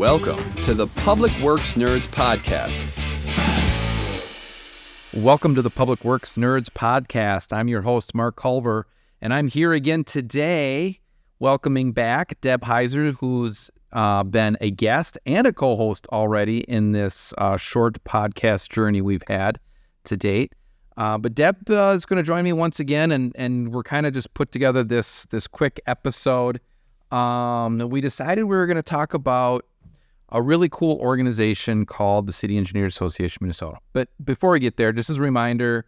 Welcome to the Public Works Nerds Podcast. Welcome to the Public Works Nerds Podcast. I'm your host, Mark Culver, and I'm here again today welcoming back Deb Heiser, who's been a guest and a co-host already in this short podcast journey we've had to date. But Deb is going to join me once again, and we're kind of just put together this quick episode. We decided we were going to talk about a really cool organization called the City Engineers Association of Minnesota. But before we get there, just as a reminder,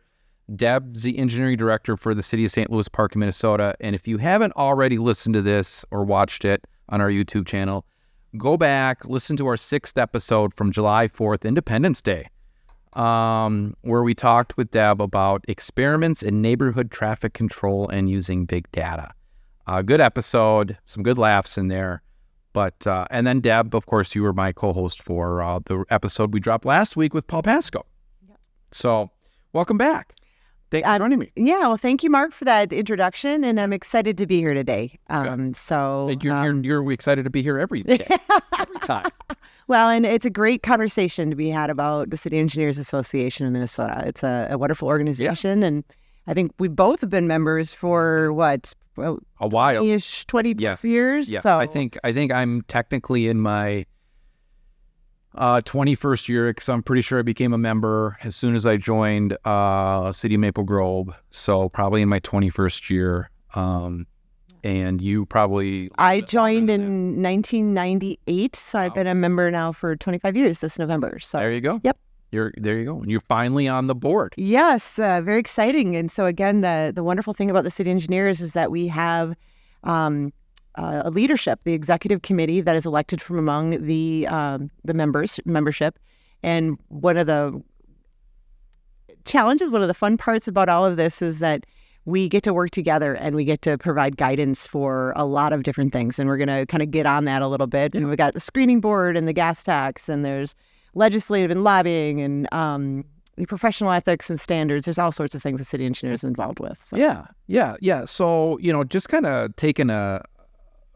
Deb's the engineering director for the City of St. Louis Park in Minnesota. And if you haven't already listened to this or watched it on our YouTube channel, go back, listen to our 6th episode from July 4th, Independence Day, where we talked with Deb about experiments in neighborhood traffic control and using big data. Good episode, some good laughs in there. But and then Deb, of course, you were my co-host for the episode we dropped last week with Paul Pasco. Yep. So welcome back. Thanks for joining me. Yeah, well, thank you, Mark, for that introduction, and I'm excited to be here today. You're excited to be here every day, every time. Well, and it's a great conversation to be had about the City Engineers Association of Minnesota. It's a wonderful organization, and I think we both have been members for a while, 20 plus years. Yeah, so I think I'm technically in my 21st year, because I'm pretty sure I became a member as soon as I joined City of Maple Grove. So probably in my 21st year. And you probably... I joined in 1998, so I've been a member now for 25 years this November. So there you go. Yep. There you go. You're finally on the board. Yes, very exciting. And so again, the wonderful thing about the City Engineers is that we have a leadership, the executive committee that is elected from among the membership. And one of the challenges, one of the fun parts about all of this is that we get to work together and we get to provide guidance for a lot of different things. And we're going to kind of get on that a little bit. And we got the screening board and the gas tax, and there's legislative and lobbying and professional ethics and standards. There's all sorts of things the City Engineer is involved with. So. Yeah. So, just kind of taking a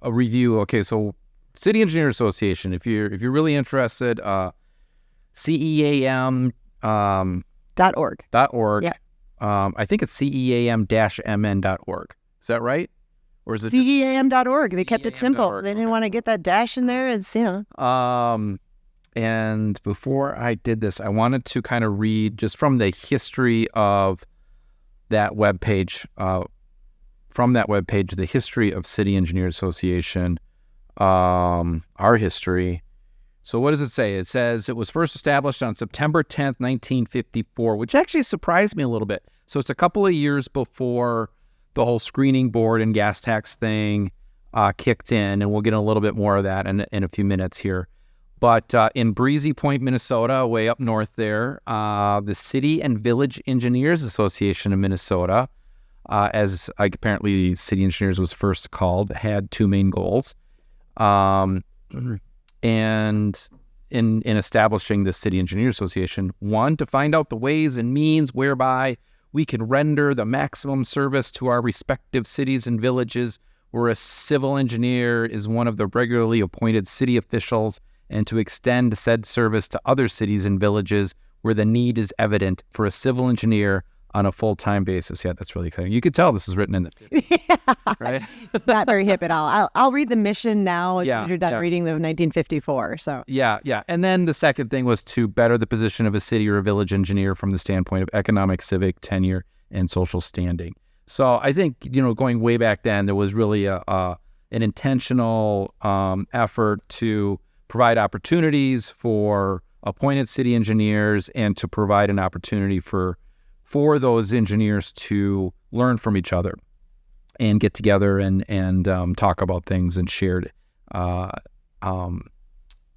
review. Okay, so City Engineer Association, if you're really interested, CEAM .org. Yeah. I think it's CEAM-MN.org. Is that right? Or is it CEAM.org. They kept it simple. CEAM.org. They didn't want to get that dash in there. It's, And before I did this, I wanted to kind of read just from the history of that webpage, the history of City Engineers Association, our history. So what does it say? It says it was first established on September 10th, 1954, which actually surprised me a little bit. So it's a couple of years before the whole screening board and gas tax thing kicked in, and we'll get a little bit more of that in a few minutes here. But in Breezy Point, Minnesota, way up north there, the City and Village Engineers Association of Minnesota, as apparently City Engineers was first called, had two main goals. And in establishing the City Engineers Association, one, to find out the ways and means whereby we can render the maximum service to our respective cities and villages where a civil engineer is one of the regularly appointed city officials, and to extend said service to other cities and villages where the need is evident for a civil engineer on a full-time basis. Yeah, that's really exciting. You could tell this is written in the 50s, right? Not very hip at all. I'll read the mission now as soon as you're done reading the 1954. So Yeah. And then the second thing was to better the position of a city or a village engineer from the standpoint of economic, civic, tenure, and social standing. So I think, going way back then, there was really an intentional effort to provide opportunities for appointed city engineers and to provide an opportunity for those engineers to learn from each other and get together and talk about things and shared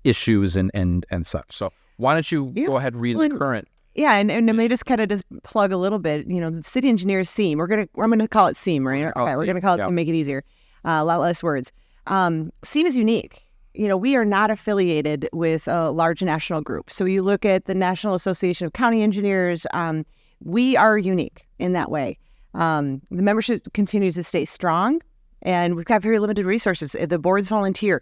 issues and such. So why don't you go ahead and read the current? Yeah, and let me just kind of plug a little bit. The City Engineers CEAM. I'm gonna call it CEAM, right? Okay, we're gonna call it to make it easier. A lot less words. CEAM is unique. We are not affiliated with a large national group. So you look at the National Association of County Engineers, we are unique in that way. The membership continues to stay strong, and we've got very limited resources. The board's volunteer.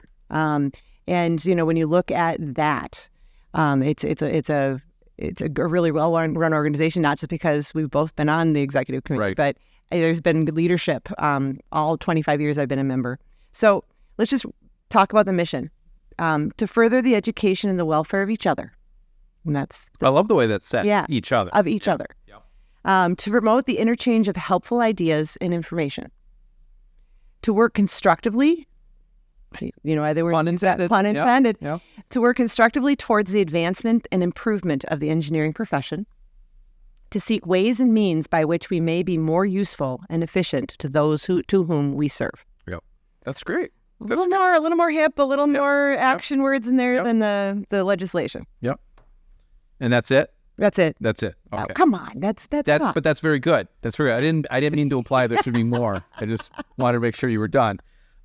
And, when you look at that, it's a really well-run organization, not just because we've both been on the executive committee, but there's been leadership all 25 years I've been a member. So let's just talk about the mission. To further the education and the welfare of each other. And I love the way that's said. Yeah, each other. Of each other. Yeah. To promote the interchange of helpful ideas and information. To work constructively, either word, pun intended. Pun intended. Yep. To work constructively towards the advancement and improvement of the engineering profession. To seek ways and means by which we may be more useful and efficient to those to whom we serve. Yep. That's great. A little more hip, a little more action words in there than the legislation. Yep. And that's it? That's it. Okay. Oh, come on. That's enough. But that's very good. That's very good. I didn't mean to imply there should be more. I just wanted to make sure you were done.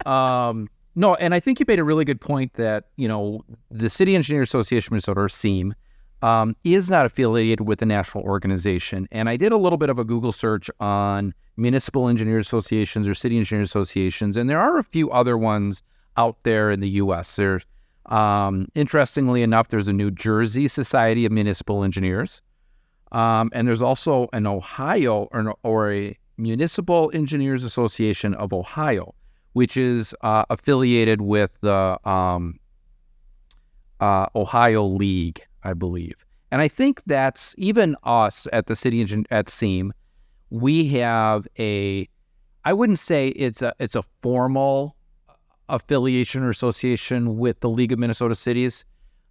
No, and I think you made a really good point that, the City Engineers Association of Minnesota, or CEAM, is not affiliated with the national organization. And I did a little bit of a Google search on municipal engineers associations or city engineers associations, and there are a few other ones out there in the U.S. There's, interestingly enough, there's a New Jersey Society of Municipal Engineers, and there's also an Ohio or a Municipal Engineers Association of Ohio, which is affiliated with the Ohio League, I believe. And I think that's even us at the city at CEAM. We have I wouldn't say it's a formal affiliation or association with the League of Minnesota Cities,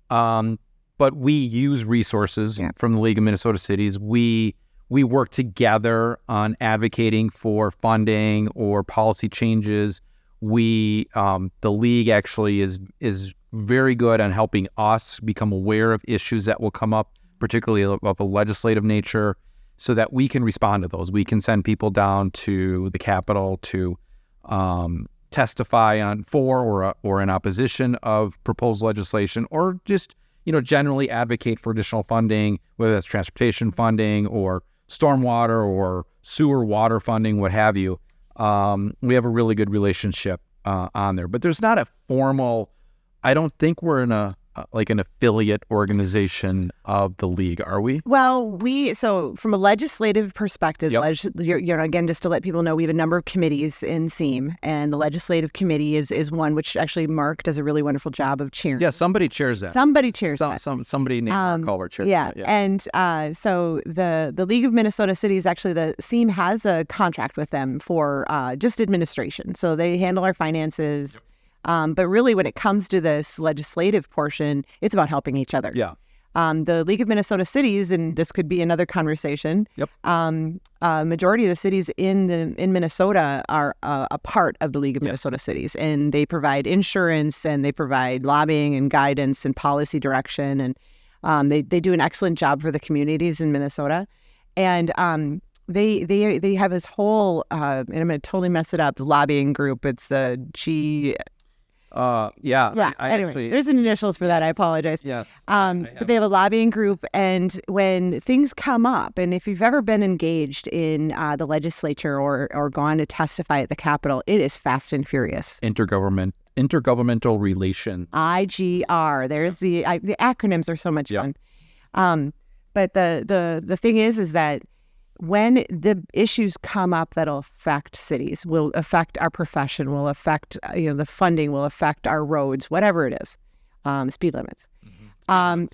but we use resources from the League of Minnesota Cities. We work together on advocating for funding or policy changes. The league actually is very good on helping us become aware of issues that will come up, particularly of a legislative nature, so that we can respond to those. We can send people down to the Capitol to testify for or in opposition of proposed legislation, or just generally advocate for additional funding, whether that's transportation funding or stormwater or sewer water funding, what have you. We have a really good relationship on there, but there's not a formal. I don't think we're in an affiliate organization of the league, are we? Well, so from a legislative perspective, again, just to let people know, we have a number of committees in CEAM, and the legislative committee is one which actually Mark does a really wonderful job of chairing. Yeah, somebody chairs that. Somebody chairs that. Somebody named Mark Culver chairs that. Yeah, and so the League of Minnesota Cities, actually, the CEAM has a contract with them for just administration. So they handle our finances. Yep. But really, when it comes to this legislative portion, it's about helping each other. Yeah. The League of Minnesota Cities, and this could be another conversation. Yep. Majority of the cities in Minnesota are a part of the League of Minnesota Cities, and they provide insurance, and they provide lobbying and guidance and policy direction, and they do an excellent job for the communities in Minnesota. And they have this whole and I'm going to totally mess it up, lobbying group. It's the G. Anyway, there's an initials for that. I apologize. Yes. But they have a lobbying group, and when things come up, and if you've ever been engaged in the legislature or gone to testify at the Capitol, it is fast and furious. Intergovernmental relations. IGR. There's the acronyms are so much fun. But the thing is that when the issues come up that'll affect cities, will affect our profession, will affect the funding, will affect our roads, whatever it is, speed limits. That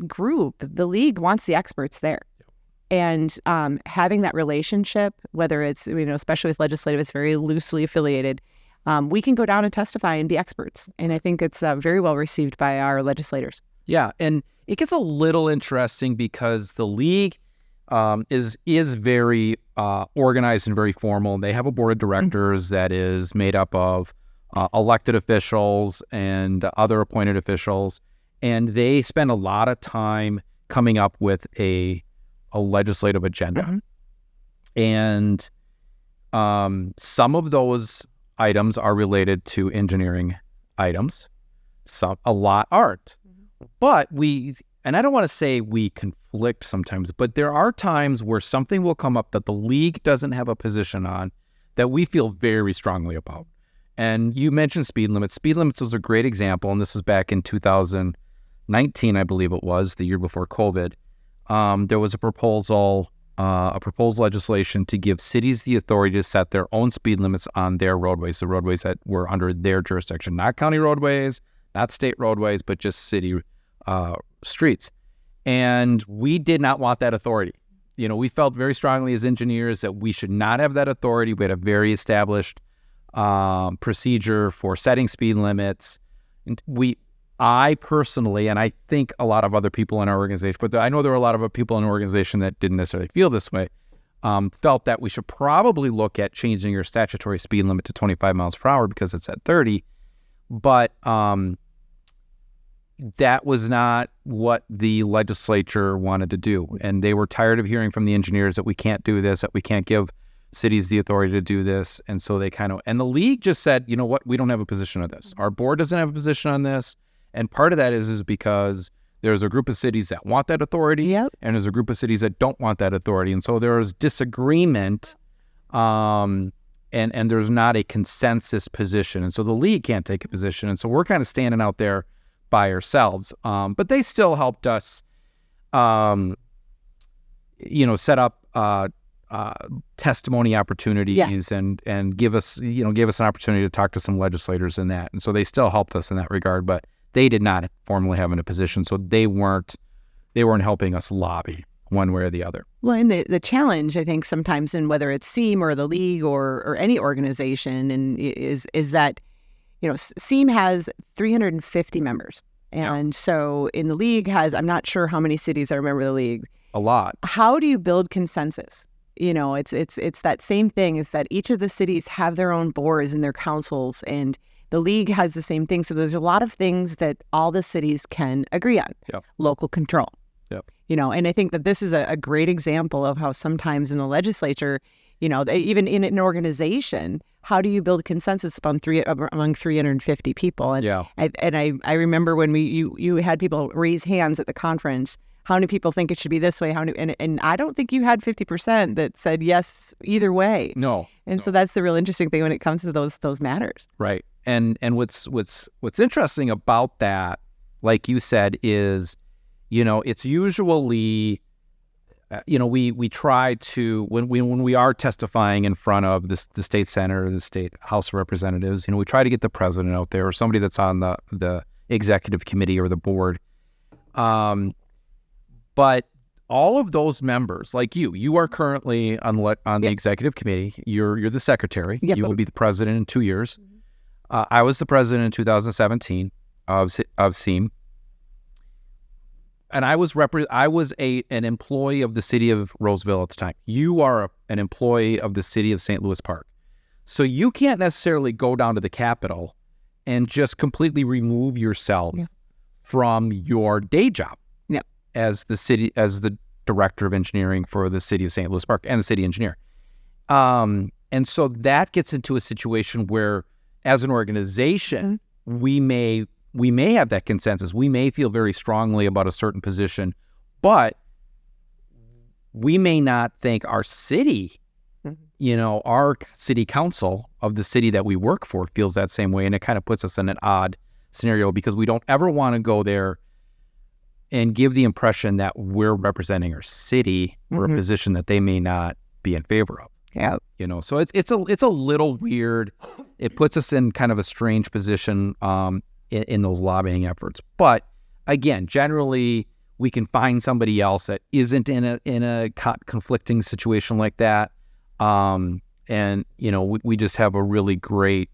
group, the league, wants the experts there, and having that relationship, whether it's especially with legislative, it's very loosely affiliated. We can go down and testify and be experts, and I think it's very well received by our legislators. Yeah, and it gets a little interesting because the league is very organized and very formal. They have a board of directors that is made up of elected officials and other appointed officials, and they spend a lot of time coming up with a legislative agenda. And some of those items are related to engineering items. A lot aren't. But and I don't want to say we conflict sometimes, but there are times where something will come up that the league doesn't have a position on that we feel very strongly about. And you mentioned speed limits. Speed limits was a great example, and this was back in 2019, I believe it was, the year before COVID. There was a proposal legislation to give cities the authority to set their own speed limits on their roadways, the roadways that were under their jurisdiction, not county roadways, not state roadways, but just city streets. And we did not want that authority. We felt very strongly as engineers that we should not have that authority. We had a very established procedure for setting speed limits. I personally, and I think a lot of other people in our organization, but I know there are a lot of people in our organization that didn't necessarily feel this way, felt that we should probably look at changing your statutory speed limit to 25 miles per hour because it's at 30. But that was not what the legislature wanted to do. And they were tired of hearing from the engineers that we can't do this, that we can't give cities the authority to do this. And so and the league just said, you know what, we don't have a position on this. Our board doesn't have a position on this. And part of that is because there's a group of cities that want that authority, and there's a group of cities that don't want that authority. And so there's disagreement, and there's not a consensus position. And so the league can't take a position. And so we're kind of standing out there by ourselves. But they still helped us, set up testimony opportunities and give us an opportunity to talk to some legislators in that. And so they still helped us in that regard, but they did not formally have a position, so they weren't helping us lobby one way or the other. Well, and the challenge, I think, sometimes in whether it's CEAM or the league or any organization, and is that CEAM has 350 members, and so in the league I'm not sure how many cities are a member of the league. A lot. How do you build consensus? It's that same thing. Is that each of the cities have their own boards and their councils, and the league has the same thing. So there's a lot of things that all the cities can agree on. Yep. Local control. Yep. And I think that this is a great example of how sometimes in the legislature, even in an organization, how do you build consensus among 350 people? And I remember when you had people raise hands at the conference. How many people think it should be this way? And I don't think you had 50% that said yes either way. No. So that's the real interesting thing when it comes to those matters. Right. And what's interesting about that, like you said, is it's usually we try to when we are testifying in front of the state Senate or the state House of Representatives, we try to get the president out there or somebody that's on the executive committee or the board. But all of those members, like you are currently on the executive committee. You're the secretary. Yep. You will be the president in 2 years. I was the president in 2017 of CEAM, and I was an employee of the city of Roseville at the time. You are an employee of the city of St. Louis Park, so you can't necessarily go down to the Capitol and just completely remove yourself from your day job. As the director of engineering for the city of St. Louis Park and the city engineer. And so that gets into a situation where, as an organization, we may have that consensus. We may feel very strongly about a certain position, but we may not think our city, our city council of the city that we work for feels that same way. And it kind of puts us in an odd scenario because we don't ever want to go there and give the impression that we're representing our city for a position that they may not be in favor of. Yeah. So it's a little weird. It puts us in kind of a strange position in those lobbying efforts. But again, generally we can find somebody else that isn't in a conflicting situation like that. And we just have a really great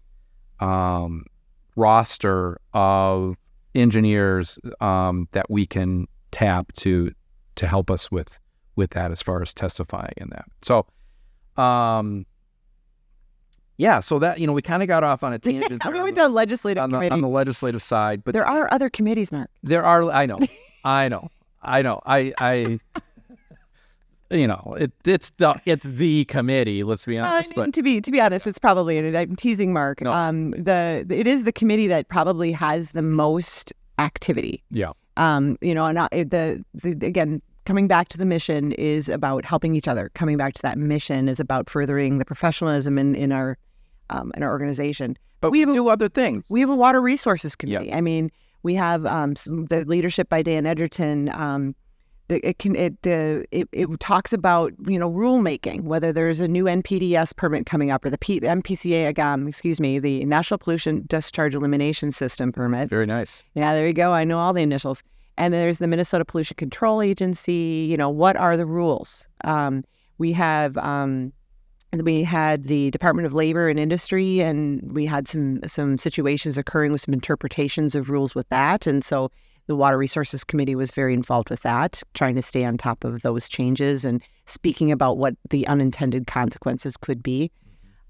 roster of engineers that we can tap to help us with that as far as testifying in that. So so that we kind of got off on a tangent. We went down legislative committee. On the legislative side, but there are other committees, Mark. There are. I know. It's the committee. Let's be honest. But to be honest, it's probably, and I'm teasing Mark. No. It is the committee that probably has the most activity. Yeah. Again, coming back to the mission is about helping each other. Coming back to that mission is about furthering the professionalism in our organization. but we do other things. We have a water resources committee. Yes. I mean, we have the leadership by Dan Edgerton. It talks about rulemaking, whether there's a new NPDES permit coming up or the MPCA, the National Pollution Discharge Elimination System permit. Very nice. Yeah, there you go. I know all the initials. And then there's the Minnesota Pollution Control Agency. What are the rules? We had the Department of Labor and Industry, and we had some situations occurring with some interpretations of rules with that. And so the Water Resources Committee was very involved with that, trying to stay on top of those changes and speaking about what the unintended consequences could be.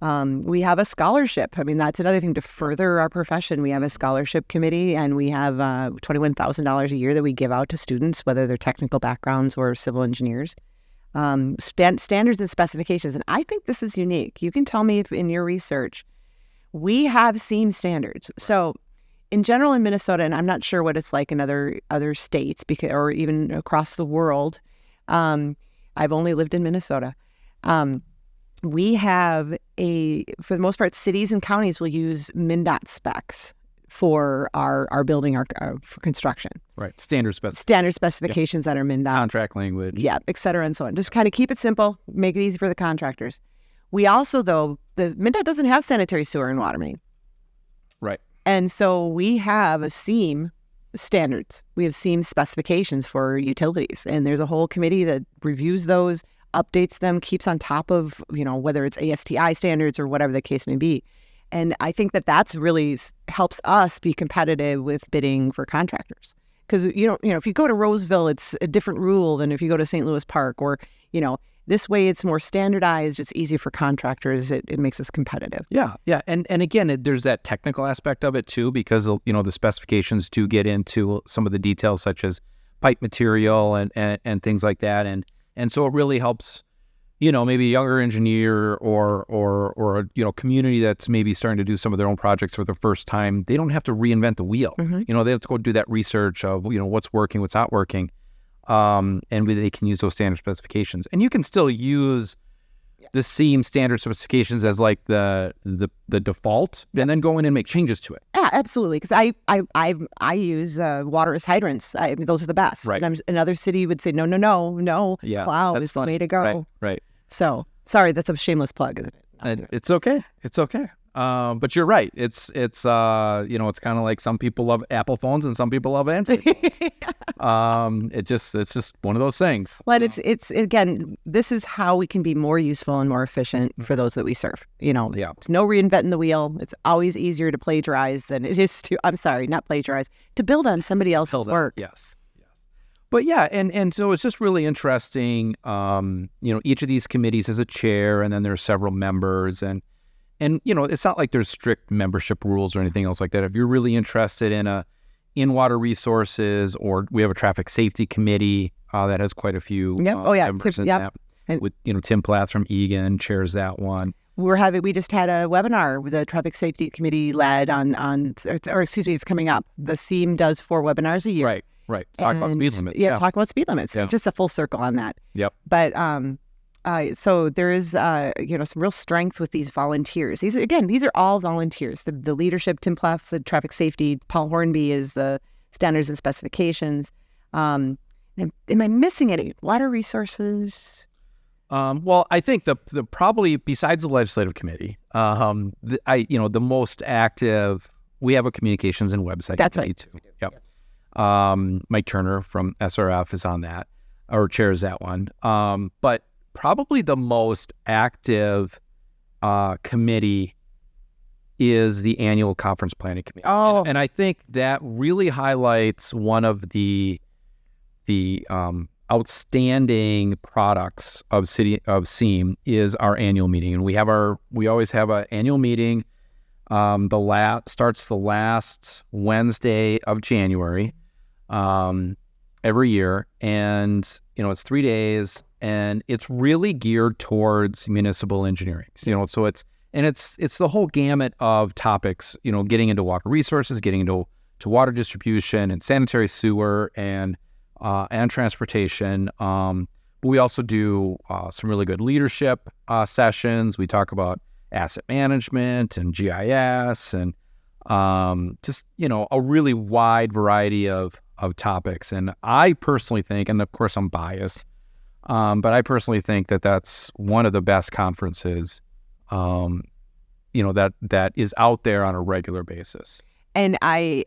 We have a scholarship. I mean, that's another thing to further our profession. We have a scholarship committee, and we have $21,000 a year that we give out to students, whether they're technical backgrounds or civil engineers. Standards and specifications. And I think this is unique. You can tell me if in your research, we have CEAM standards. So in general in Minnesota, and I'm not sure what it's like in other states or even across the world, I've only lived in Minnesota. We have for the most part, cities and counties will use MnDOT specs for our building, for construction. Right. Standard specifications that are MnDOT. Contract language. Yeah, et cetera, and so on. Just kind of keep it simple, make it easy for the contractors. We also, though, the MnDOT doesn't have sanitary sewer and water main. Right. And so we have a CEAM standards. We have CEAM specifications for utilities. And there's a whole committee that reviews those, updates them, keeps on top of, whether it's ASTI standards or whatever the case may be. And I think that's really helps us be competitive with bidding for contractors. Because, if you go to Roseville, it's a different rule than if you go to St. Louis Park, or, this way it's more standardized. It's easy for contractors. It makes us competitive. Yeah. Yeah. And again, there's that technical aspect of it too, because, the specifications do get into some of the details such as pipe material and things like that. And so it really helps, maybe a younger engineer or community that's maybe starting to do some of their own projects for the first time. They don't have to reinvent the wheel. Mm-hmm. They have to go do that research of, what's working, what's not working. And they can use those standard specifications. And you can still use the CEAM standard specifications as like the default, and then go in and make changes to it. Yeah, absolutely. Because I use water as hydrants. Those are the best. Right. And another city would say, no. Yeah, plow is the way to go. Right. So, sorry, that's a shameless plug, isn't it? It's okay. But you're right. It's it's kind of like some people love Apple phones and some people love Android phones. It's just one of those things. But it's again, this is how we can be more useful and more efficient for those that we serve. Yeah. It's no reinventing the wheel. It's always easier to plagiarize than it is to build on somebody else's work. Yes. But yeah, and so it's just really interesting. Each of these committees has a chair, and then there's several members, and it's not like there's strict membership rules or anything else like that. If you're really interested in water resources, or we have a traffic safety committee that has quite a few members in that. With Tim Platts from Egan chairs that one. We just had a webinar with the traffic safety committee led it's coming up. The CEAM does 4 webinars a year. Right. Talk about speed limits. Talk about speed limits. Yeah. Just a full circle on that. Yep. But so there is some real strength with these volunteers. These are all volunteers. The leadership, Tim Platts, the traffic safety, Paul Hornby is the standards and specifications. Am I missing any? Water resources? Well, I think the probably besides the legislative committee, the most active. We have a communications and website. That's right. Too. Yep. Yes. Mike Turner from SRF is on that, or chairs that one. But probably the most active committee is the annual conference planning committee. Oh, and I think that really highlights one of the outstanding products of CEAM is our annual meeting, and we always have an annual meeting. Starts the last Wednesday of January every year, and it's 3 days, and it's really geared towards municipal engineering. So it's the whole gamut of topics. Getting into water resources, getting into water distribution and sanitary sewer and transportation. But we also do some really good leadership sessions. We talk about asset management and GIS and just, a really wide variety of topics. And I personally think, and of course I'm biased, but I personally think that that's one of the best conferences, that is out there on a regular basis. And I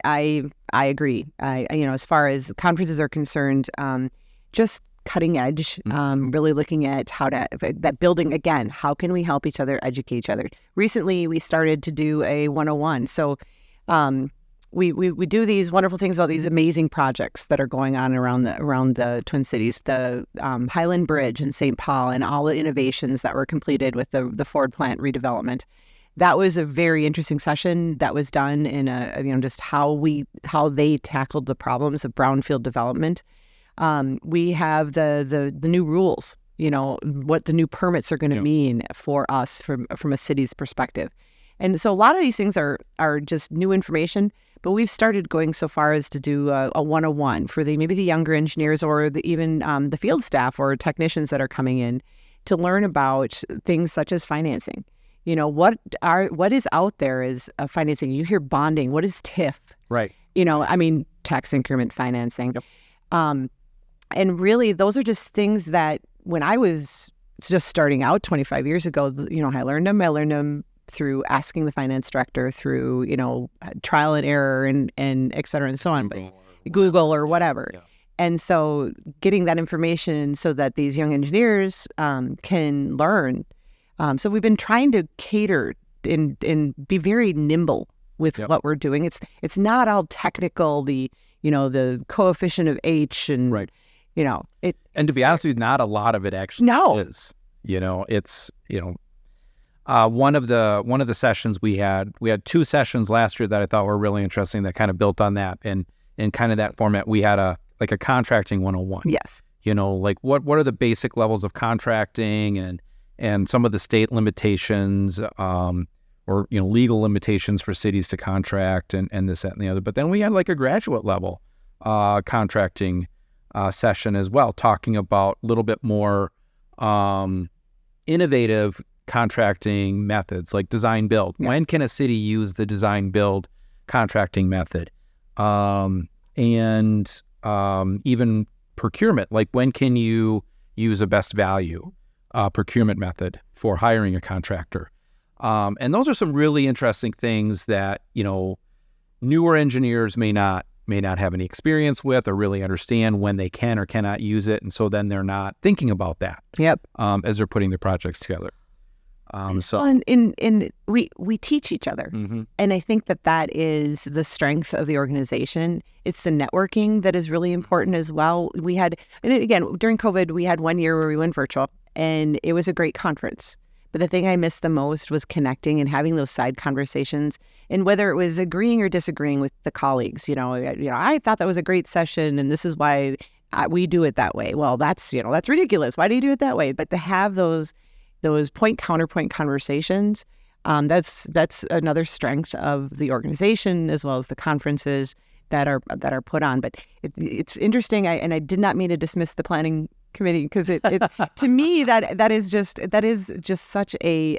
agree. As far as conferences are concerned, just cutting edge, really looking at that building again. How can we help each other, educate each other? Recently, we started to do a 101. So we do these wonderful things about these amazing projects that are going on around the Twin Cities, the Highland Bridge in St. Paul, and all the innovations that were completed with the Ford plant redevelopment. That was a very interesting session that was done in just how they tackled the problems of brownfield development. We have the new rules, what the new permits are going to mean for us from a city's perspective. And so a lot of these things are just new information, but we've started going so far as to do a 101 for maybe the younger engineers or even the field staff or technicians that are coming in to learn about things such as financing. What is out there is financing. You hear bonding. What is TIF? Right. Tax increment financing. Yep. And really, those are just things that when I was just starting out 25 years ago, I learned them. I learned them through asking the finance director, through, trial and error and et cetera and so on. Google or whatever. Yeah. And so getting that information so that these young engineers can learn. So we've been trying to cater and be very nimble with what we're doing. It's not all technical, the coefficient of H and, right. And to be honest with you, not a lot of it actually is. It's, one of the sessions we had 2 sessions last year that I thought were really interesting that kind of built on that. And in kind of that format, we had a contracting 101. Yes. What are the basic levels of contracting and some of the state limitations, or legal limitations for cities to contract and this, that, and the other. But then we had a graduate level contracting session as well, talking about a little bit more innovative contracting methods like design build. Yeah. When can a city use the design build contracting method? And even procurement, when can you use a best value procurement method for hiring a contractor. And those are some really interesting things that, newer engineers may not have any experience with or really understand when they can or cannot use it. And so then they're not thinking about that as they're putting their projects together. We teach each other. Mm-hmm. And I think that is the strength of the organization. It's the networking that is really important as well. And again, during COVID, we had 1 year where we went virtual. And it was a great conference. But the thing I missed the most was connecting and having those side conversations. And whether it was agreeing or disagreeing with the colleagues, I thought that was a great session, and this is why we do it that way. Well, that's ridiculous. Why do you do it that way? But to have those point-counterpoint conversations, that's another strength of the organization as well as the conferences that are put on. But it's interesting, and I did not mean to dismiss the planning committee because it to me that is just such a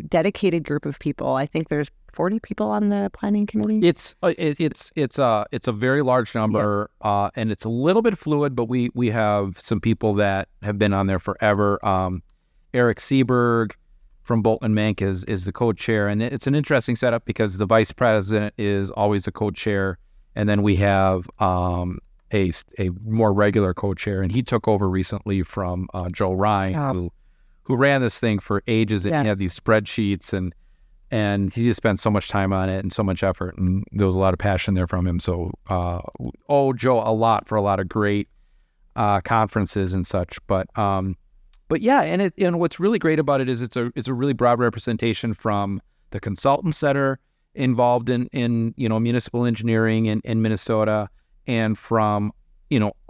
dedicated group of people. I think there's 40 people on the planning committee. It's a very large number, and it's a little bit fluid. But we have some people that have been on there forever. Eric Seberg from Bolton Mank is the co-chair, and it's an interesting setup because the vice president is always a co-chair, and then we have a more regular co-chair, and he took over recently from Joe Ryan, who ran this thing for ages, and he had these spreadsheets, and he just spent so much time on it and so much effort, and there was a lot of passion there from him. So Joe a lot for a lot of great conferences and such. But yeah, and what's really great about it is it's a really broad representation from the consultants that are involved in municipal engineering in Minnesota, and from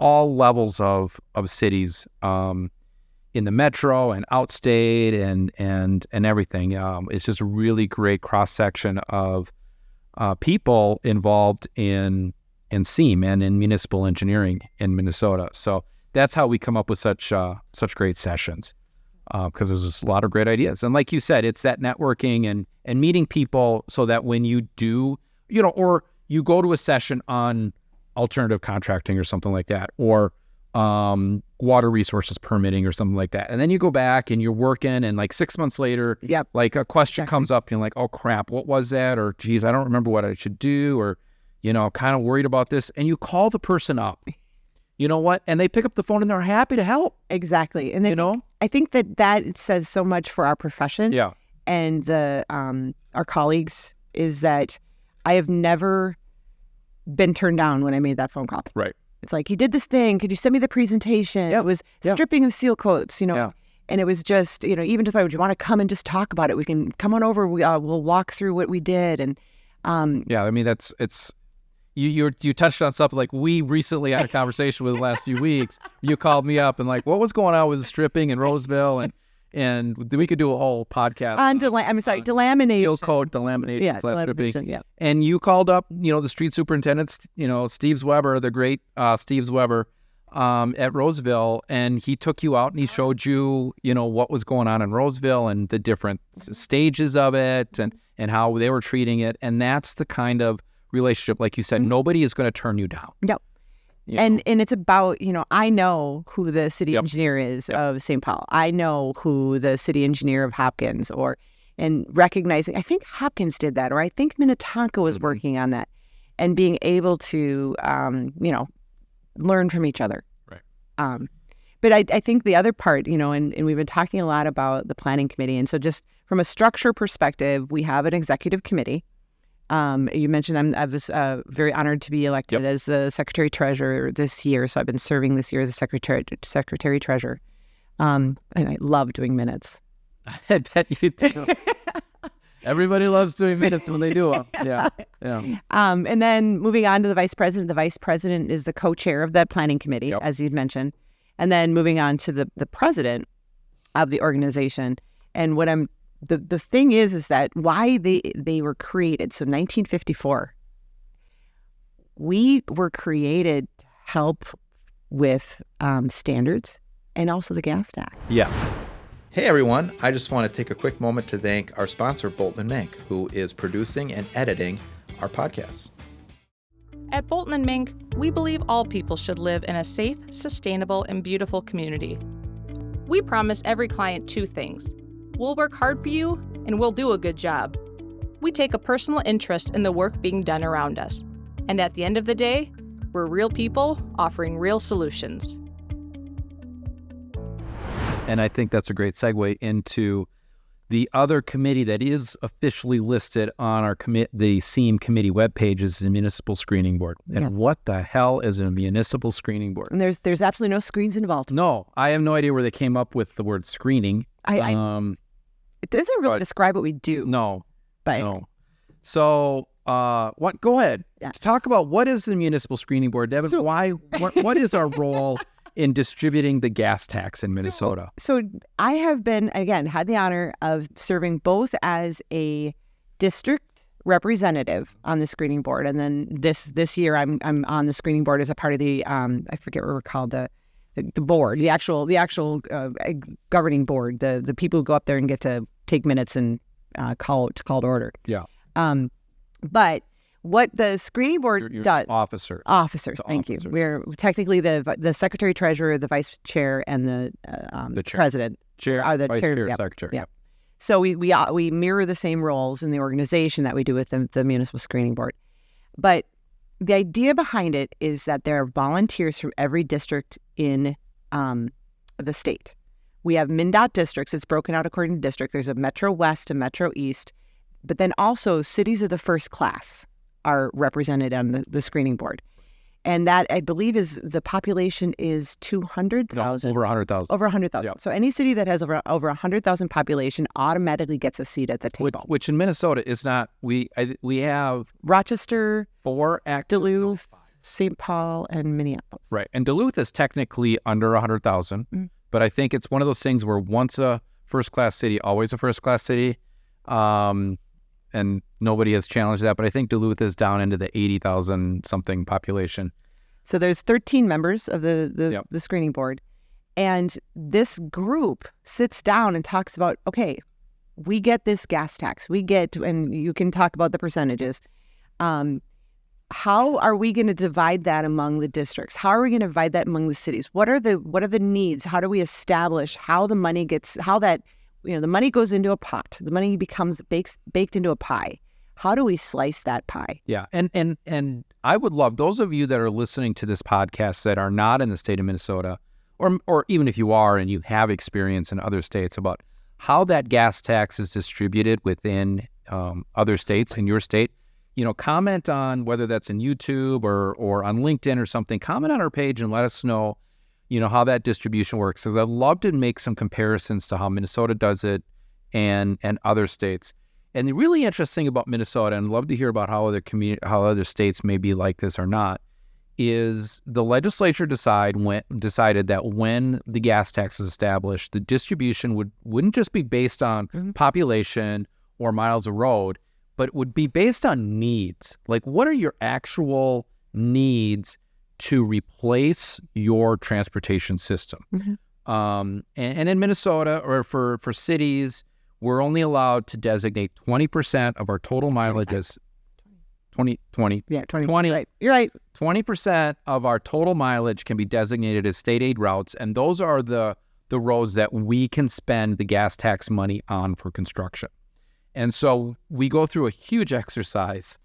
all levels of cities in the metro and outstate and everything. It's just a really great cross section of people involved in CEAM and in municipal engineering in Minnesota. So that's how we come up with such great sessions. because there's just a lot of great ideas. And like you said, it's that networking and meeting people so that when you do, or you go to a session on alternative contracting or something like that, or water resources permitting or something like that. And then you go back and you're working, and like 6 months later, like a question comes up, and you're like, oh crap, what was that? Or geez, I don't remember what I should do, or, kind of worried about this. And you call the person up, you know what? And they pick up the phone and they're happy to help. Exactly. And I think that says so much for our profession. Yeah. And our colleagues, is that I have never been turned down when I made that phone call. Right. It's like, you did this thing. Could you send me the presentation? It was stripping of seal coats, and it was just, even if I would you want to come and just talk about it, we can come on over. We'll walk through what we did. And I mean, it's you touched on something like we recently had a conversation with the last few weeks. You called me up and like, what was going on with the stripping in Roseville, and we could do a whole podcast on delamination. Seal coat delamination / stripping. Yeah. And you called up, the street superintendent, Steve Weber, the great Steve Weber, at Roseville, and he took you out and he showed you, what was going on in Roseville and the different stages of it and how they were treating it. And that's the kind of relationship, like you said, nobody is going to turn you down. Yep. And it's about, I know who the city engineer is of St. Paul. I know who the city engineer of Hopkins, and recognizing, I think Hopkins did that, or I think Minnetonka was working on that, and being able to, learn from each other. Right. But I think the other part, and we've been talking a lot about the planning committee. And so just from a structure perspective, we have an executive committee. You mentioned I was very honored to be elected as the secretary treasurer this year. So I've been serving this year as the secretary treasurer. And I love doing minutes. I bet you do. Everybody loves doing minutes when they do them. Yeah. And then moving on to the vice president. The vice president is the co-chair of that planning committee, as you'd mentioned. And then moving on to the president of the organization. And what the thing is that why they were created. So 1954, we were created to help with standards and also the gas tax. Yeah. Hey everyone, I just want to take a quick moment to thank our sponsor, Bolton & Mink, who is producing and editing our podcasts. At Bolton & Mink, we believe all people should live in a safe, sustainable, and beautiful community. We promise every client two things. We'll work hard for you, and we'll do a good job. We take a personal interest in the work being done around us. And at the end of the day, we're real people offering real solutions. And I think that's a great segue into the other committee that is officially listed on our the CEAM committee webpage is the Municipal Screening Board. And what the hell is a Municipal Screening Board? And there's absolutely no screens involved. No, I have no idea where they came up with the word screening. It doesn't really describe what we do. No. So go ahead. Yeah. Talk about what is the Municipal Screening Board, Deb. What is our role in distributing the gas tax in Minnesota? So I have been, again, had the honor of serving both as a district representative on the screening board, and then this year I'm on the screening board as a part of the I forget what we're called, the board, the actual governing board, the people who go up there and get to take minutes and call to order. Yeah. But what the screening board does... Officers. Thank you. We're technically the secretary treasurer, the vice chair, and the president. Chair, the vice chair, chair, yep, secretary. Yep. So we mirror the same roles in the organization that we do with the municipal screening board. But the idea behind it is that there are volunteers from every district in the state. We have MnDOT districts. It's broken out according to district. There's a Metro West, a Metro East, but then also cities of the first class are represented on the screening board. And that, I believe, is the population is 200,000. Over 100,000. Over 100,000. Yep. So any city that has over 100,000 population automatically gets a seat at the table. Which in Minnesota is not, we have... Rochester, 4 active... Duluth, St. Paul, and Minneapolis. Right. And Duluth is technically under 100,000, but I think it's one of those things where once a first-class city, always a first-class city, and nobody has challenged that, but I think Duluth is down into the 80,000 something population. So there's 13 members of the screening board, And this group sits down and talks about, okay, we get this gas tax. We get, and you can talk about the percentages. How are we going to divide that among the districts? How are we going to divide that among the cities? What are the needs? How do we establish how the money gets, how that, the money goes into a pot. The money becomes baked into a pie. How do we slice that pie? Yeah. And I would love those of you that are listening to this podcast that are not in the state of Minnesota, or even if you are and you have experience in other states about how that gas tax is distributed within other states in your state, comment on whether that's in YouTube or on LinkedIn or something. Comment on our page and let us know, how that distribution works. Because I'd love to make some comparisons to how Minnesota does it and other states. And the really interesting about Minnesota, and I'd love to hear about how other states may be like this or not, is the legislature decided that when the gas tax was established, the distribution wouldn't just be based on population or miles of road, but it would be based on needs. Like, what are your actual needs to replace your transportation system? And in Minnesota, or for cities, we're only allowed to designate 20% of our total mileage as 20. Yeah, 20. 20. Right. You're right. 20% of our total mileage can be designated as state aid routes, and those are the roads that we can spend the gas tax money on for construction. And so we go through a huge exercise,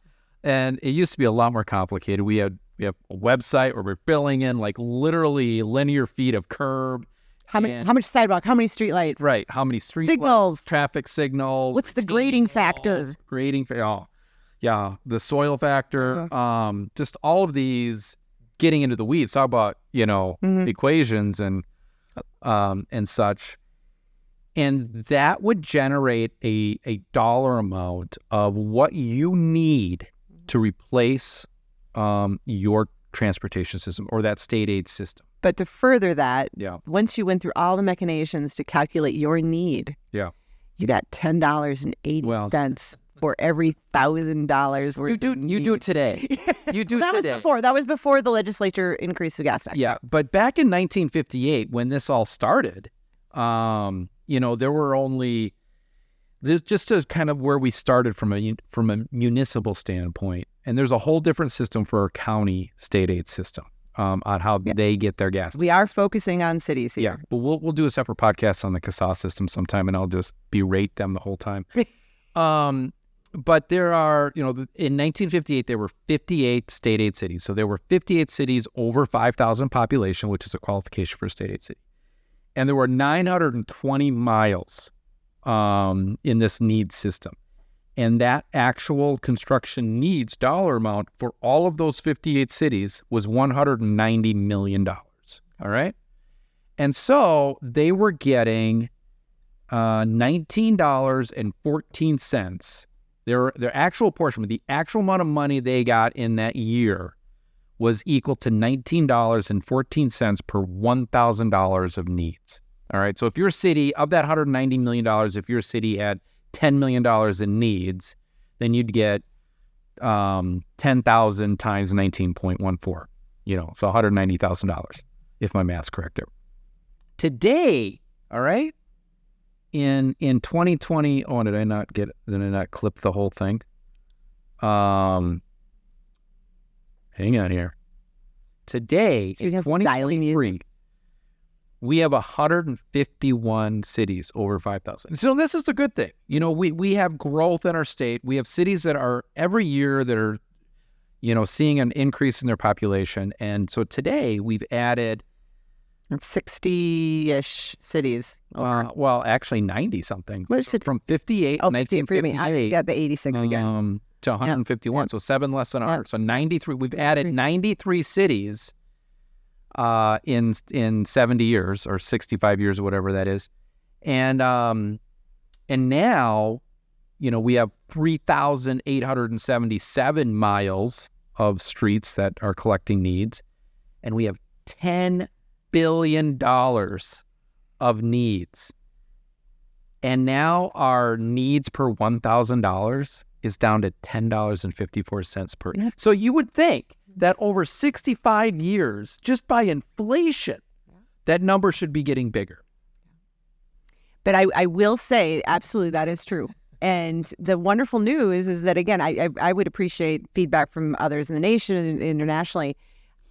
and it used to be a lot more complicated. We have a website where we're filling in like literally linear feet of curb. How much sidewalk? How many street lights? Right. How many street signals? Lights, traffic signals. What's the grading factors? Yeah, the soil factor, just all of these getting into the weeds. Talk about, equations and such. And that would generate a dollar amount of what you need to replace your transportation system or that state aid system. But to further that, once you went through all the machinations to calculate your need, you got $10.80 for every $1,000 worth. You do it today. You do that today. That was before the legislature increased the gas tax. Yeah, but back in 1958, when this all started, there were only just to kind of where we started from a municipal standpoint, and there's a whole different system for our county state aid system on how they get their gas. We are focusing on cities here. Yeah, but we'll do a separate podcast on the CASA system sometime, and I'll just berate them the whole time. But there are, in 1958, there were 58 state aid cities. So there were 58 cities over 5,000 population, which is a qualification for a state aid city. And there were 920 miles in this needs system. And that actual construction needs dollar amount for all of those 58 cities was $190 million. All right? And so they were getting $19.14. Their actual portion, the actual amount of money they got in that year was equal to $19.14 per $1,000 of needs. All right. So if your city, of that $190 million, if your city had $10 million in needs, then you'd get 10,000 times 19.14, so $190,000, if my math's correct there. Today, all right, in 2020, did I not clip the whole thing? Hang on here. Today, in 2023, we have 151 cities over 5,000. So this is the good thing. We have growth in our state. We have cities that are every year that are, seeing an increase in their population. And so today we've added 60-ish cities. Well, actually 90-something. From 58, 1958. I got the 86 again. To 151, so 7 less than ours. So 93. We've added 93 cities in 70 years or 65 years or whatever that is, and now, we have 3,877 miles of streets that are collecting needs, and we have $10 billion of needs, and now our needs per $1,000 is down to $10.54 per. So you would think that over 65 years, just by inflation, that number should be getting bigger. But I will say, absolutely, that is true. And the wonderful news is that, again, I would appreciate feedback from others in the nation and internationally.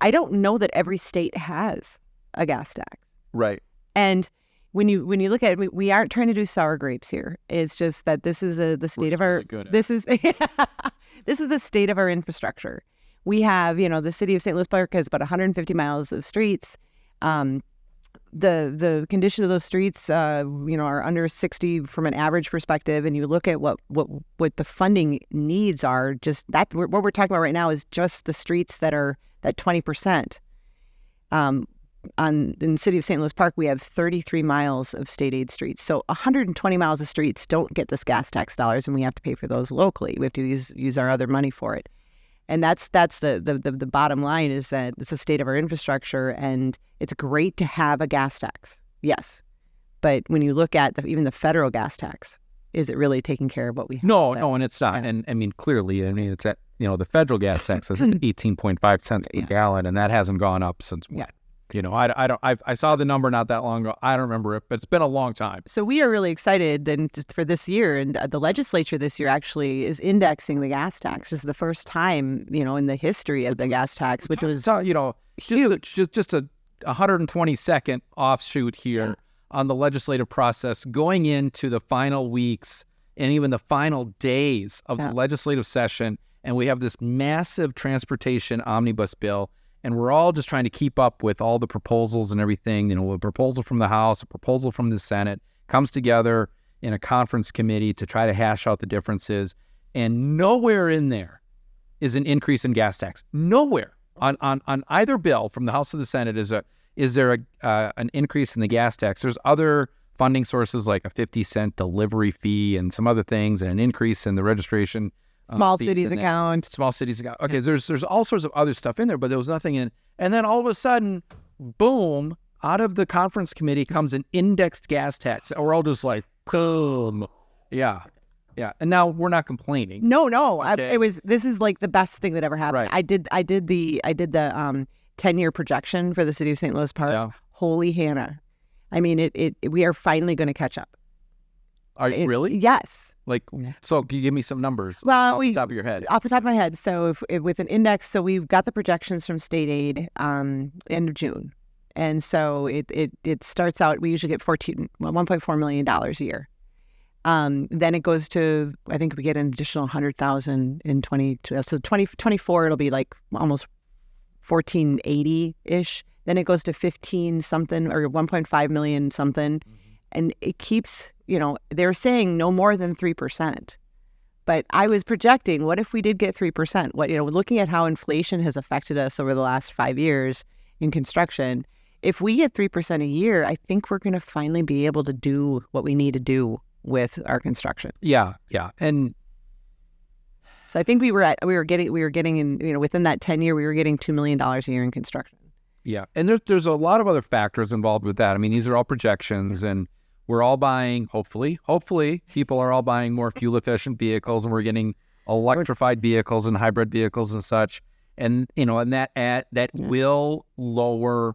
I don't know that every state has a gas tax. Right. And when you look at it, we aren't trying to do sour grapes here. It's just that this is the state of our this is this is the state of our infrastructure. We have, the city of St. Louis Park has about 150 miles of streets. The condition of those streets, are under 60 from an average perspective, and you look at what the funding needs are. Just that what we're talking about right now is just the streets that are that 20%. In the city of St. Louis Park, we have 33 miles of state aid streets. So 120 miles of streets don't get this gas tax dollars, and we have to pay for those locally. We have to use our other money for it. And that's the bottom line, is that it's a state of our infrastructure, and it's great to have a gas tax, yes. But when you look at even the federal gas tax, is it really taking care of what we have? No, and it's not. Yeah. And I mean, clearly, it's at, the federal gas tax is 18.5 cents per gallon, and that hasn't gone up since what? I saw the number not that long ago. I don't remember it, but it's been a long time. So we are really excited for this year, and the legislature this year actually is indexing the gas tax. This is the first time, in the history of the gas tax, which was huge. Just a 122nd offshoot here on the legislative process, going into the final weeks and even the final days of the legislative session, and we have this massive transportation omnibus bill. And we're all just trying to keep up with all the proposals and everything. A proposal from the House, a proposal from the Senate comes together in a conference committee to try to hash out the differences. And nowhere in there is an increase in gas tax. Nowhere on either bill from the House or the Senate is there an increase in the gas tax. There's other funding sources like a 50-cent delivery fee and some other things, and an increase in the registration. Small cities account. Small cities account. Okay, there's all sorts of other stuff in there, but there was nothing in. And then all of a sudden, boom, out of the conference committee comes an indexed gas tax. And we're all just like, boom. Yeah. And now we're not complaining. No. Okay. This is like the best thing that ever happened. Right. I did the 10-year projection for the city of St. Louis Park. Yeah. Holy Hannah. I mean, we are finally going to catch up. Really? Yes. So can you give me some numbers off the top of your head? Off the top of my head. So if with an index, so we've got the projections from state aid end of June. And so it starts out, we usually get $1.4 million a year. Then it goes to, I think we get an additional 100,000 in 2022. So 2024, it'll be like almost 1480-ish. Then it goes to 15 something or 1.5 million something. Mm-hmm. And it keeps, they're saying no more than 3%. But I was projecting, what if we did get 3%? Looking at how inflation has affected us over the last 5 years in construction, if we get 3% a year, I think we're going to finally be able to do what we need to do with our construction. Yeah. And so I think we were getting in, within that 10-year, we were getting $2 million a year in construction. Yeah. And there's a lot of other factors involved with that. I mean, these are all projections, and we're all buying, hopefully, people are all buying more fuel-efficient vehicles, and we're getting electrified vehicles and hybrid vehicles and such. And, and that will lower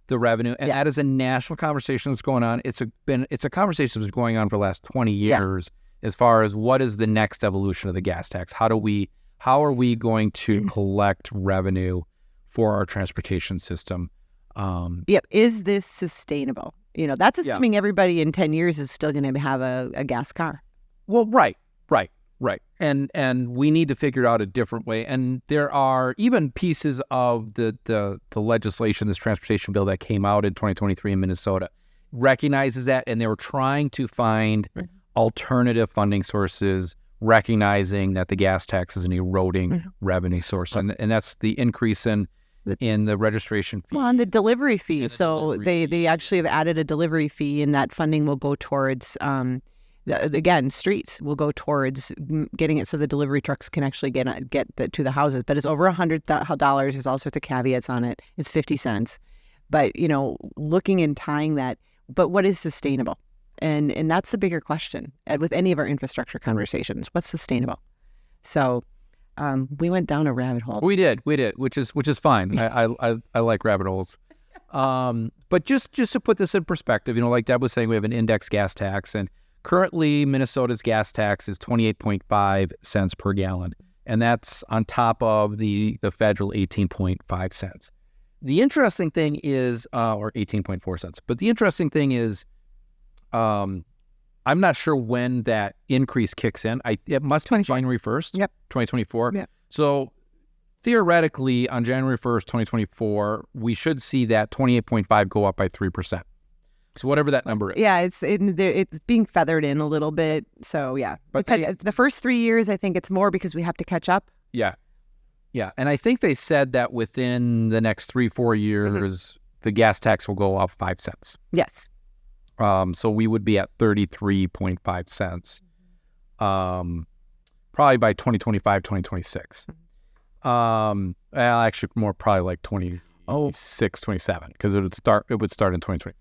the revenue. And that is a national conversation that's going on. It's a conversation that's been going on for the last 20 years as far as what is the next evolution of the gas tax? How are we going to collect revenue for our transportation system? Is this sustainable? That's assuming everybody in 10 years is still going to have a gas car. Well, right. And we need to figure out a different way. And there are even pieces of the legislation, this transportation bill that came out in 2023 in Minnesota, recognizes that, and they were trying to find alternative funding sources, recognizing that the gas tax is an eroding revenue source. And that's the increase in the registration fee. Well, on the delivery fee. So they actually have added a delivery fee, and that funding will go towards, streets will go towards getting it so the delivery trucks can actually get to the houses. But it's over $100. There's all sorts of caveats on it. It's 50 cents. But, looking and tying that, but what is sustainable? And that's the bigger question with any of our infrastructure conversations. What's sustainable? So we went down a rabbit hole. We did, which is fine. I like rabbit holes. But just to put this in perspective, like Deb was saying, we have an index gas tax, and currently Minnesota's gas tax is 28.5 cents per gallon, and that's on top of the federal 18.5 cents. The interesting thing is, or 18.4 cents, but the interesting thing is, I'm not sure when that increase kicks in. It must be January 1st, 2024. Yep. So theoretically, on January 1st, 2024, we should see that 28.5 go up by 3%. So whatever that number is. Yeah, it's being feathered in a little bit. So yeah, but the first 3 years, I think it's more because we have to catch up. Yeah. Yeah. And I think they said that within the next 3-4 years, the gas tax will go up 5 cents. Yes. So we would be at 33.5 cents, probably by 2025, 2026. Well, actually more probably like 26, 27, because it would start in 2024.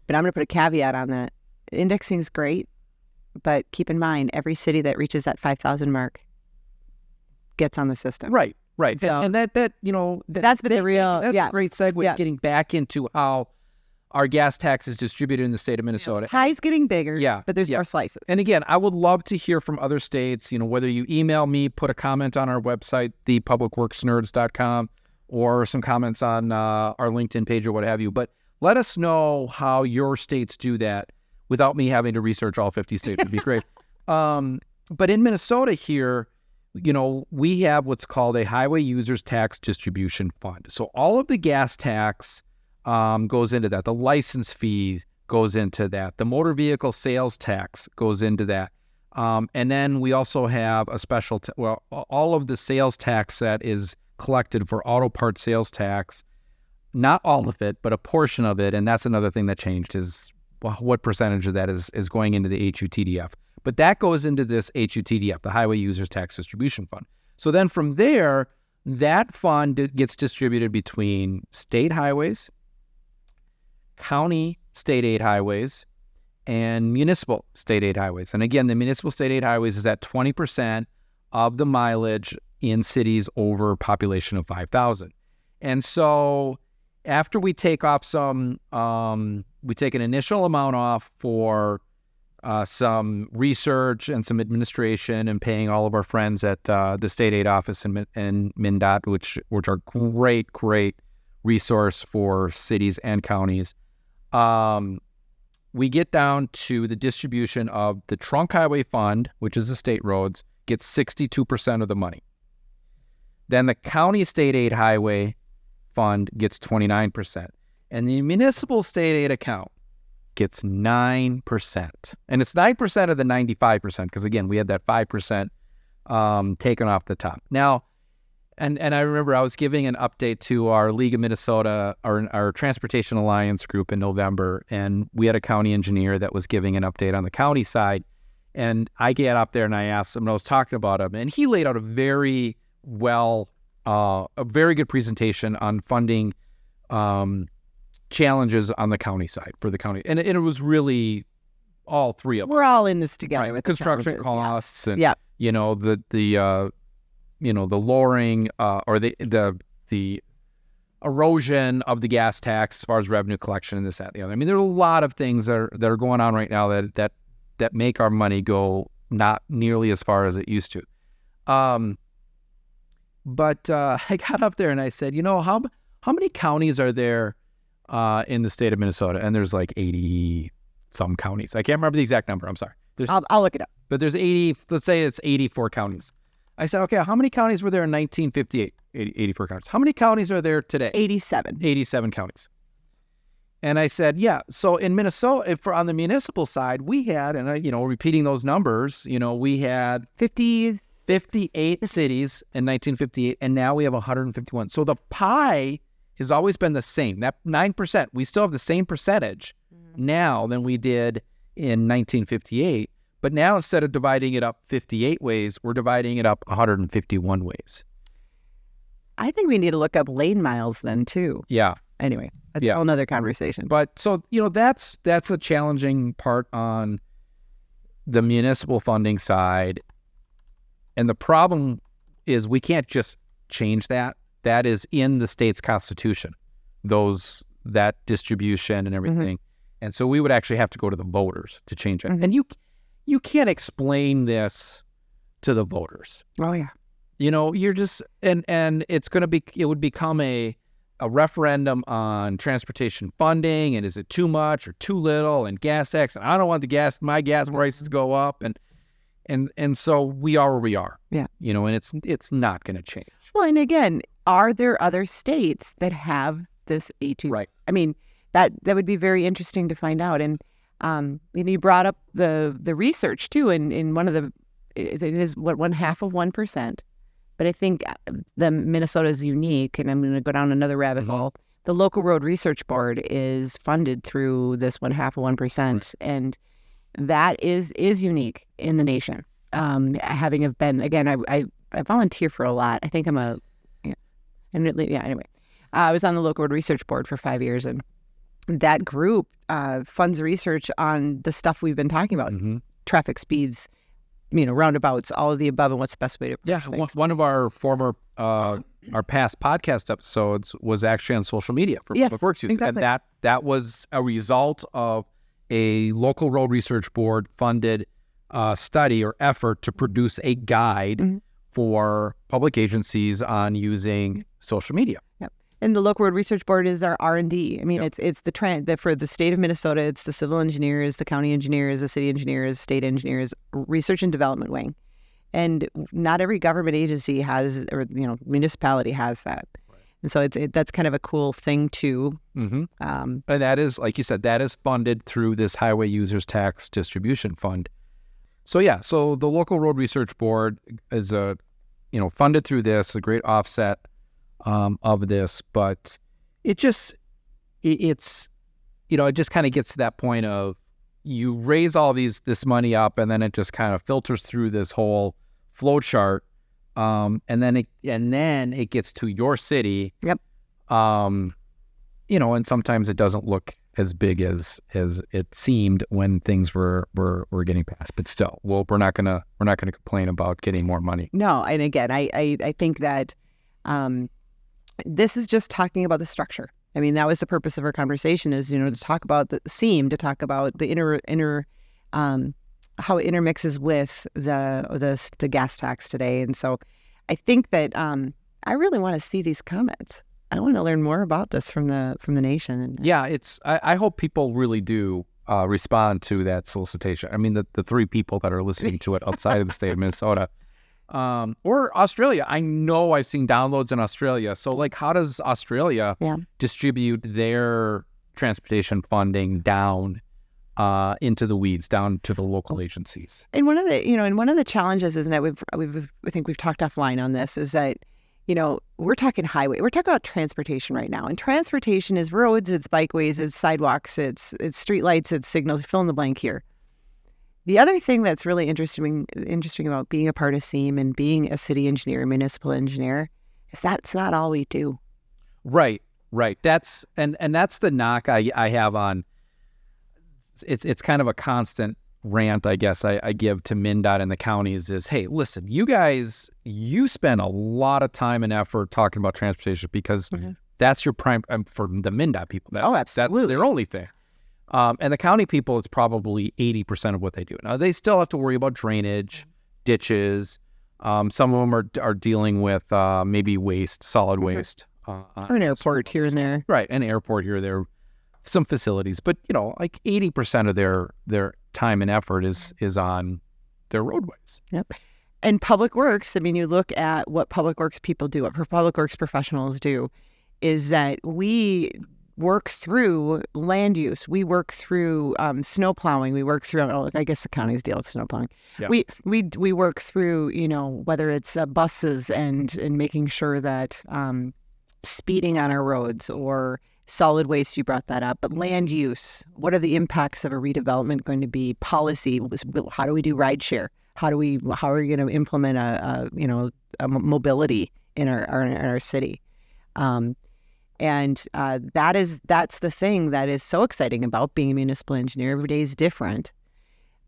But I'm going to put a caveat on that. Indexing is great, but keep in mind, every city that reaches that 5,000 mark gets on the system. Right. So, and that's been the real, that's a great segue, getting back into how our gas tax is distributed in the state of Minnesota. Pie's getting bigger, but there's more slices. And again, I would love to hear from other states, whether you email me, put a comment on our website, thepublicworksnerds.com, or some comments on our LinkedIn page or what have you. But let us know how your states do that without me having to research all 50 states. Would be great. But in Minnesota here, we have what's called a Highway Users Tax Distribution Fund. So all of the gas tax goes into that. The license fee goes into that. The motor vehicle sales tax goes into that. And then we also have a special, all of the sales tax that is collected for auto parts sales tax, not all of it, but a portion of it. And that's another thing that changed is what percentage of that is going into the HUTDF. But that goes into this HUTDF, the Highway Users Tax Distribution Fund. So then from there, that fund gets distributed between state highways, county state aid highways, and municipal state aid highways. And again, the municipal state aid highways is at 20% of the mileage in cities over a population of 5,000. And so after we take off we take an initial amount off for some research and some administration and paying all of our friends at the state aid office and MnDOT, which are great resource for cities and counties. We get down to the distribution of the trunk highway fund, which is the state roads, gets 62% of the money. Then the county state aid highway fund gets 29%. And the municipal state aid account gets 9%. And it's 9% of the 95%, because again, we had that 5% taken off the top. Now, and I remember I was giving an update to our League of Minnesota, our Transportation Alliance group in November, and we had a county engineer that was giving an update on the county side. And I get up there and I asked him, and I was talking about him, and he laid out a very good presentation on funding challenges on the county side for the county. And it was really all three of them. We're all in this together, right, with construction costs and the lowering or the erosion of the gas tax as far as revenue collection and this, that, and the other. I mean, there are a lot of things that are going on right now that make our money go not nearly as far as it used to. But I got up there and I said, how many counties are there in the state of Minnesota? And there's like 80 some counties. I can't remember the exact number. I'm sorry. I'll look it up. But there's 80. Let's say it's 84 counties. I said, okay, how many counties were there in 1958? 84 counties. How many counties are there today? 87. 87 counties. And I said, yeah. So in Minnesota, on the municipal side, we had, and repeating those numbers, we had 58 cities in 1958, and now we have 151. So the pie has always been the same. That 9%, we still have the same percentage now than we did in 1958. But now instead of dividing it up 58 ways, we're dividing it up 151 ways. I think we need to look up lane miles then too. Yeah. Anyway, that's a whole nother conversation. But so, that's a challenging part on the municipal funding side. And the problem is we can't just change that. That is in the state's constitution, those that distribution and everything. And so we would actually have to go to the voters to change it. And you can't explain this to the voters. Oh, yeah. You're just, and it would become a referendum on transportation funding, and is it too much or too little, and gas tax, and I don't want my gas prices to go up, and so we are where we are. Yeah. And it's not going to change. Well, and again, are there other states that have this A2? Right. I mean, that would be very interesting to find out. And you brought up the research too, in one of the, it is 0.5%. But I think the Minnesota is unique, and I'm going to go down another rabbit hole. The Local Road Research Board is funded through this 0.5%, and that is unique in the nation. Having been, again, I volunteer for a lot. I think I'm anyway. I was on the Local Road Research Board for 5 years, and that group funds research on the stuff we've been talking about, traffic speeds, roundabouts, all of the above, and what's the best way to approach things. One of our former, our past podcast episodes was actually on social media for Public Works use. Exactly. And that was a result of a Local Road Research Board funded study or effort to produce a guide for public agencies on using social media. Yep. And the Local Road Research Board is our R&D. I mean, it's the trend for the state of Minnesota. It's the civil engineers, the county engineers, the city engineers, state engineers, research and development wing. And not every government agency has, or municipality has that. Right. And so that's kind of a cool thing too. And that is, like you said, that is funded through this Highway Users Tax Distribution Fund. So so the Local Road Research Board is funded through this, a great offset of this, but it just kind of gets to that point of you raise all this money up, and then it just kind of filters through this whole flow chart, and then it gets to your city. Yep. And sometimes it doesn't look as big as it seemed when things were getting passed, but still, we're not gonna complain about getting more money. No, and again, I think that this is just talking about the structure. I mean, that was the purpose of our conversation, is to talk about the CEAM, to talk about the inner how it intermixes with the gas tax today. And so, I think that I really want to see these comments. I want to learn more about this from the nation. Yeah, I hope people really do respond to that solicitation. I mean, the three people that are listening to it outside of the state of Minnesota. Or Australia. I know I've seen downloads in Australia. So, how does Australia distribute their transportation funding down into the weeds, down to the local agencies? And one of the challenges is that I think we've talked offline on this, is that we're talking highway, we're talking about transportation right now, and transportation is roads, it's bikeways, it's sidewalks, it's streetlights, it's signals. Fill in the blank here. The other thing that's really interesting about being a part of CEAM and being a city engineer, a municipal engineer, is that's not all we do. Right. That's that's the knock I have on. It's kind of a constant rant, I guess, I give to MnDOT and the counties is, hey, listen, you guys, you spend a lot of time and effort talking about transportation because that's your prime for the MnDOT people. That's their only thing. And the county people, it's probably 80% of what they do. Now, they still have to worry about drainage, ditches. Some of them are dealing with maybe waste, solid waste. Or an airport here and there. Right, an airport here or there, some facilities. But, 80% of their time and effort is on their roadways. Yep. And Public Works, I mean, you look at what Public Works people do, what Public Works professionals do, is that we work through land use. We work through snow plowing. We work through, I guess the counties deal with snow plowing. Yeah. We work through, whether it's buses and making sure that speeding on our roads, or solid waste, you brought that up, but land use. What are the impacts of a redevelopment going to be? Policy. How do we do rideshare? How are we going to implement a mobility in our city? And that's the thing that is so exciting about being a municipal engineer. Every day is different,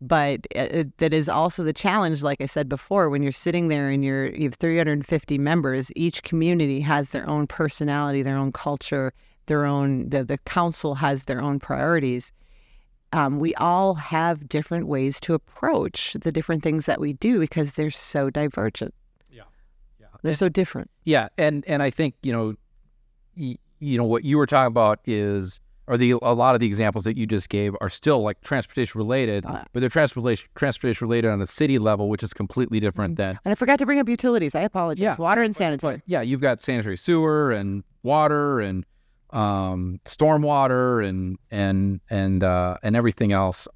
but that is also the challenge. Like I said before, when you're sitting there and you have 350 members, each community has their own personality, their own culture, their own, the council has their own priorities. We all have different ways to approach the different things that we do because they're so divergent. They're so different. Yeah, and I think what you were talking about is, or a lot of the examples that you just gave are still like transportation related, but they're transportation related on a city level, which is completely different than. And I forgot to bring up utilities. I apologize. Yeah, water and sanitary. Yeah, you've got sanitary sewer and water and stormwater and everything else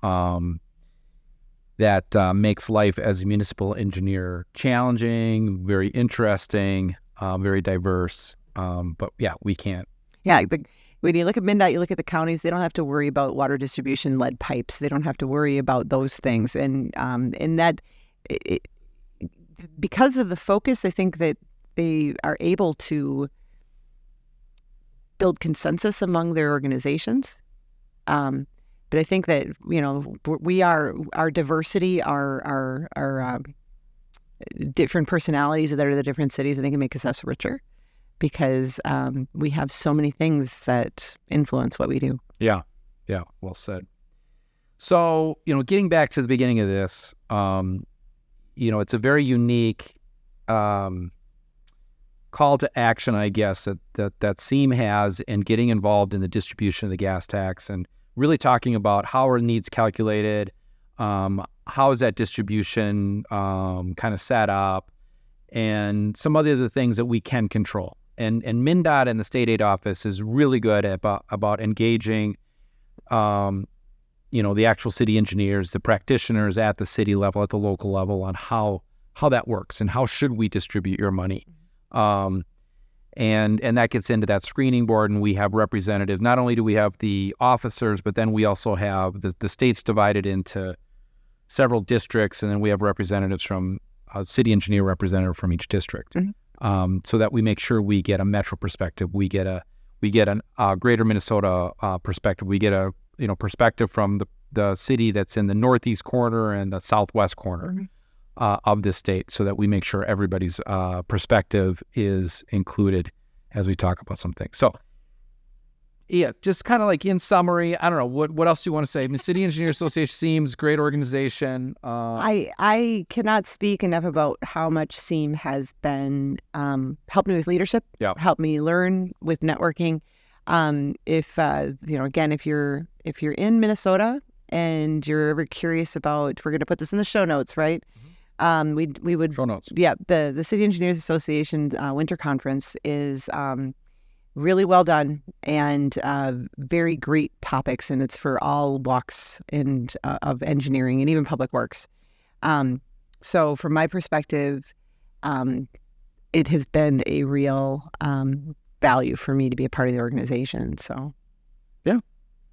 that makes life as a municipal engineer challenging, very interesting, very diverse. But yeah, we can't. Yeah, when you look at MnDOT, you look at the counties, they don't have to worry about water distribution, lead pipes. They don't have to worry about those things. And because of the focus, I think that they are able to build consensus among their organizations. But I think that, our diversity, our different personalities that are the different cities, I think it makes us richer because we have so many things that influence what we do. Yeah. Yeah. Well said. So, getting back to the beginning of this, it's a very unique call to action, I guess, that CEAM has in getting involved in the distribution of the gas tax and really talking about how are needs calculated, how is that distribution kind of set up, and some other things that we can control. And MnDOT and the State Aid Office is really good about engaging, the actual city engineers, the practitioners at the city level, at the local level, on how that works and how should we distribute your money. And that gets into that screening board, and we have representatives. Not only do we have the officers, but then we also have the state's divided into several districts, and then we have representatives from a city engineer representative from each district, so that we make sure we get a metro perspective, we get a greater Minnesota perspective, we get a perspective from the city that's in the northeast corner and the southwest corner of this state, so that we make sure everybody's perspective is included as we talk about some things. So, yeah, just kind of like in summary, I don't know, what else do you want to say? I mean, City Engineer Association seems great organization. I cannot speak enough about how much CEAM has been helped me with leadership, helped me learn with networking. If you're in Minnesota and you're ever curious about, we're going to put this in the show notes, right? We would show notes. Yeah, the City Engineers Association winter conference is really well done and very great topics, and it's for all walks of engineering and even public works. So from my perspective, it has been a real value for me to be a part of the organization. So, yeah,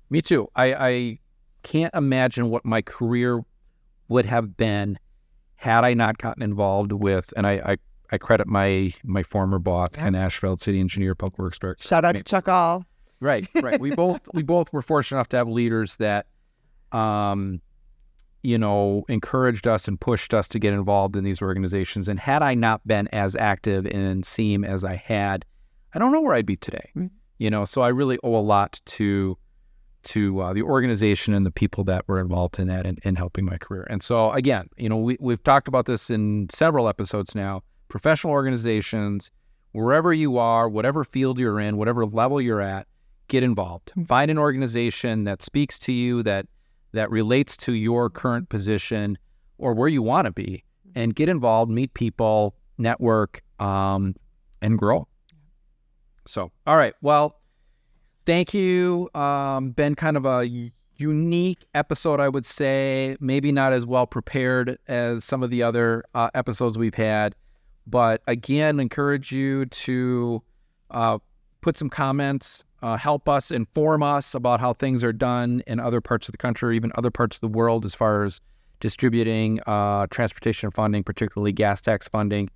me too. I can't imagine what my career would have been had I not gotten involved with, and I credit my former boss, Ken Ashfeld, city engineer, public works director. Shout out to Chuck All. Right. We both were fortunate enough to have leaders that, encouraged us and pushed us to get involved in these organizations. And had I not been as active in CEAM as I had, I don't know where I'd be today. So I really owe a lot to the organization and the people that were involved in that and helping my career. And so again, we've talked about this in several episodes now. Professional organizations, wherever you are, whatever field you're in, whatever level you're at, get involved. Find an organization that speaks to you, that relates to your current position or where you want to be, and get involved, meet people, network, and grow. So, all right. Well, thank you. Been kind of a unique episode, I would say. Maybe not as well prepared as some of the other episodes we've had. But again, encourage you to put some comments, help us, inform us about how things are done in other parts of the country, or even other parts of the world as far as distributing transportation funding, particularly gas tax funding.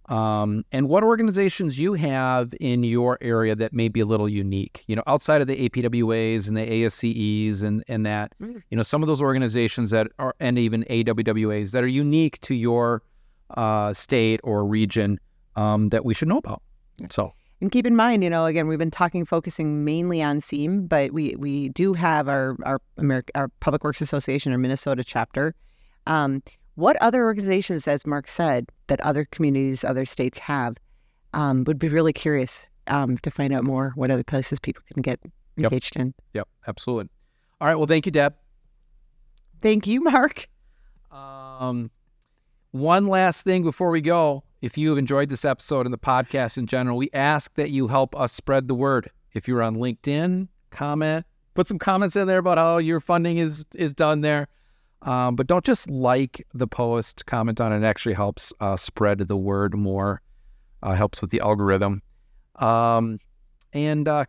And what organizations you have in your area that may be a little unique, outside of the APWAs and the ASCEs and that, some of those organizations that are, and even AWWAs that are unique to your state or region that we should know about. So, And keep in mind, again, we've been focusing mainly on CEAM, but we do have our Public Works Association, our Minnesota chapter. What other organizations, as Mark said, that other communities, other states have, would be really curious to find out more what other places people can get engaged in. Yep, absolutely. All right, well, thank you, Deb. Thank you, Mark. One last thing before we go. If you have enjoyed this episode and the podcast in general, we ask that you help us spread the word. If you're on LinkedIn, put some comments in there about how your funding is done there. But don't just like the post, comment on it. It actually helps spread the word more, helps with the algorithm. And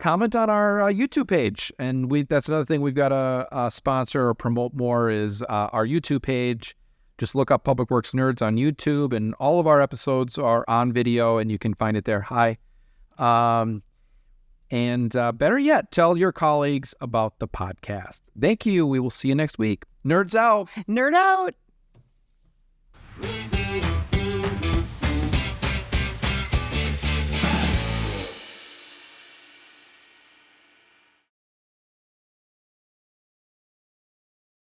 comment on our YouTube page. And that's another thing we've got to sponsor or promote more is our YouTube page. Just look up Public Works Nerds on YouTube, and all of our episodes are on video, and you can find it there. Hi. And better yet, tell your colleagues about the podcast. Thank you. We will see you next week. Nerds out. Nerd out.